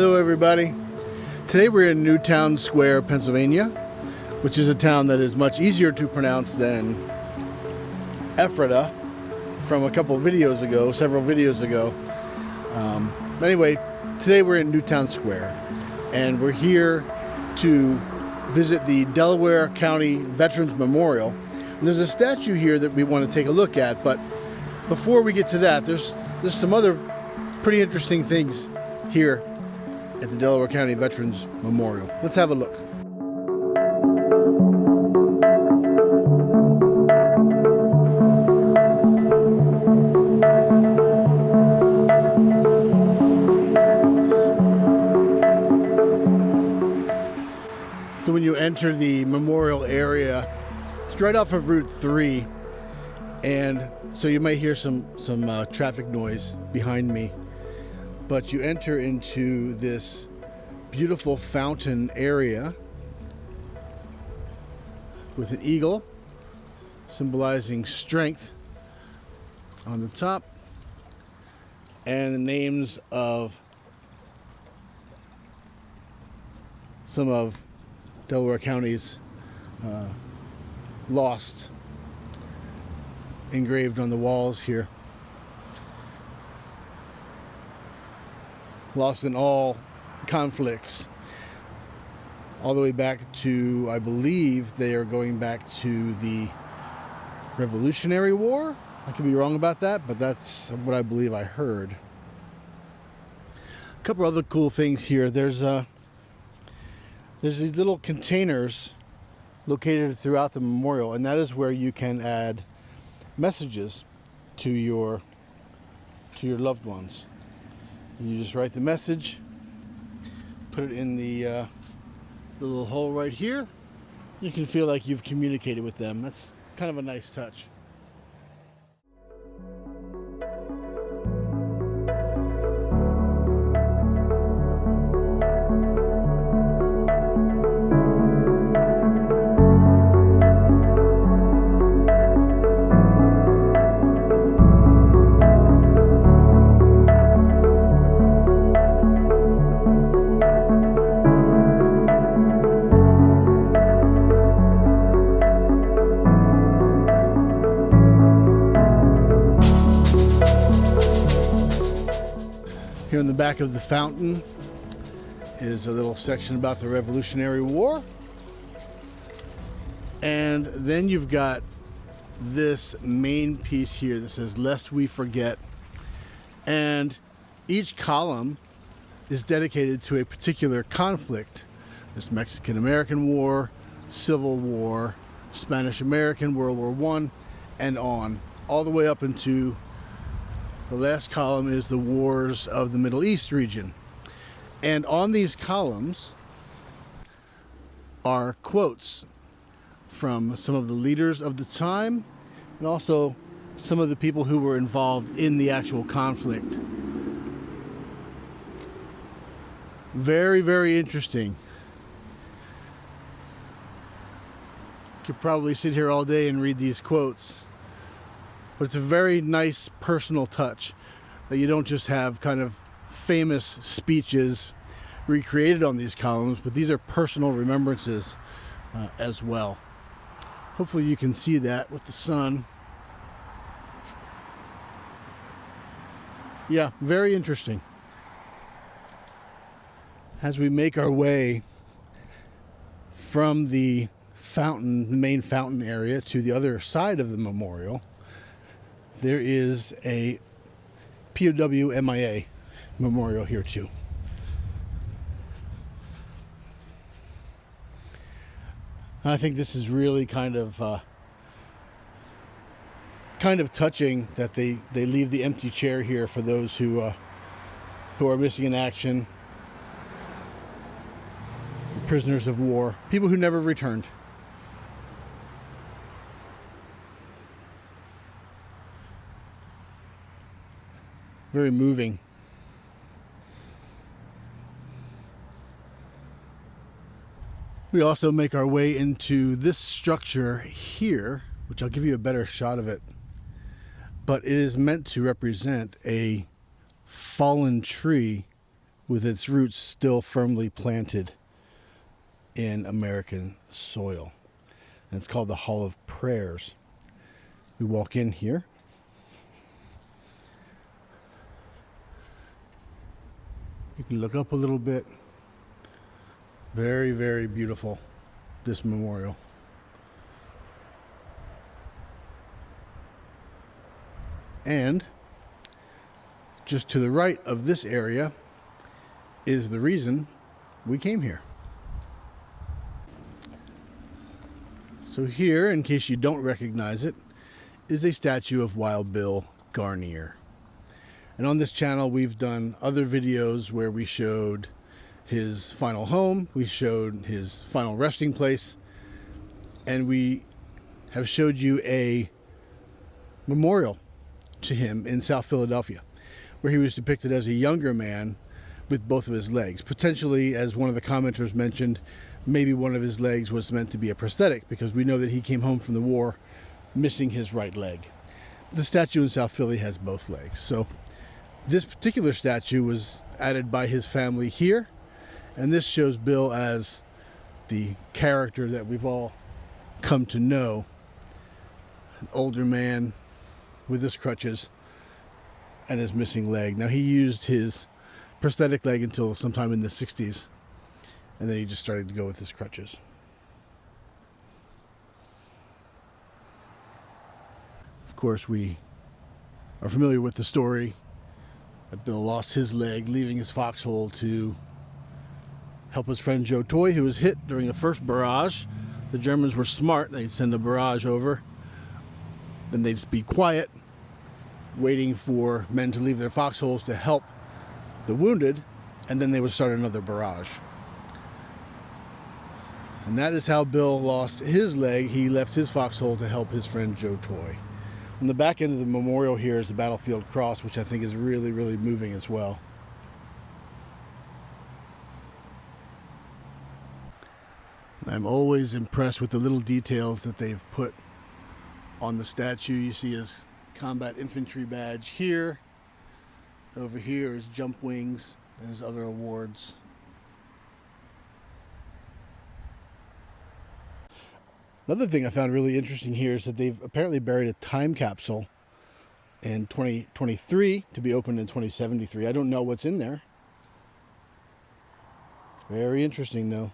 Hello everybody. Today we're in Newtown Square, Pennsylvania, which is a town that is much easier to pronounce than Ephrata from a couple of videos ago, several videos ago. But anyway, today we're in Newtown Square and we're here to visit the Delaware County Veterans Memorial. And there's a statue here that we want to take a look at, but before we get to that, there's some other pretty interesting things here at the Delaware County Veterans Memorial. Let's have a look. So when you enter the memorial area, it's right off of Route 3, and so you might hear some traffic noise behind me. But you enter into this beautiful fountain area with an eagle symbolizing strength on the top, and the names of some of Delaware County's lost engraved on the walls here. Lost in all conflicts, all the way back to, I believe they are going back to the Revolutionary War. I could be wrong about that, but that's what I believe I heard. A couple other cool things here. There's these little containers located throughout the memorial, and that is where you can add messages to your loved ones. You just write the message, put it in the little hole right here. You can feel like you've communicated with them. That's kind of a nice touch. Here in the back of the fountain is a little section about the Revolutionary War. And then you've got this main piece here that says, "Lest we forget." And each column is dedicated to a particular conflict. There's Mexican-American War, Civil War, Spanish-American, World War I, and on, all the way up into the last column is the wars of the Middle East region. And on these columns are quotes from some of the leaders of the time and also some of the people who were involved in the actual conflict. Very, very interesting. Could probably sit here all day and read these quotes. But it's a very nice personal touch that you don't just have kind of famous speeches recreated on these columns, but these are personal remembrances as well. Hopefully you can see that with the sun. Yeah, very interesting. As we make our way from the fountain, the main fountain area, to the other side of the memorial, there is a POW MIA memorial here too. I think this is really kind of touching that they leave the empty chair here for those who are missing in action, prisoners of war, people who never returned. Very moving. We also make our way into this structure here, which I'll give you a better shot of it. But it is meant to represent a fallen tree with its roots still firmly planted in American soil. And it's called the Hall of Prayers. We walk in here. You can look up a little bit. Very, very beautiful, this memorial. And just to the right of this area is the reason we came here. So here, in case you don't recognize it, is a statue of Wild Bill Guarnere. And on this channel, we've done other videos where we showed his final home, we showed his final resting place, and we have showed you a memorial to him in South Philadelphia, where he was depicted as a younger man with both of his legs. Potentially, as one of the commenters mentioned, maybe one of his legs was meant to be a prosthetic, because we know that he came home from the war missing his right leg. The statue in South Philly has both legs. So this particular statue was added by his family here, and this shows Bill as the character that we've all come to know. An older man with his crutches and his missing leg. Now, he used his prosthetic leg until sometime in the 60s, and then he just started to go with his crutches. Of course, we are familiar with the story that Bill lost his leg leaving his foxhole to help his friend Joe Toy, who was hit during the first barrage. The Germans were smart. They'd send a barrage over, then they'd just be quiet, waiting for men to leave their foxholes to help the wounded, and then they would start another barrage. And that is how Bill lost his leg. He left his foxhole to help his friend Joe Toy. On the back end of the memorial here is the battlefield cross, which I think is really, really moving as well. I'm always impressed with the little details that they've put on the statue. You see his combat infantry badge here. Over here is jump wings and his other awards. Another thing I found really interesting here is that they've apparently buried a time capsule in 2023 to be opened in 2073. I don't know what's in there. Very interesting, though.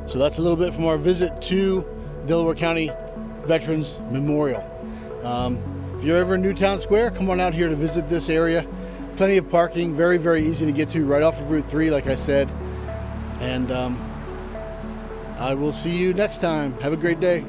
So that's a little bit from our visit to Delaware County Veterans Memorial. If you're ever in Newtown Square, come on out here to visit this area. Plenty of parking, very, very easy to get to, right off of Route 3, like I said. And I will see you next time. Have a great day.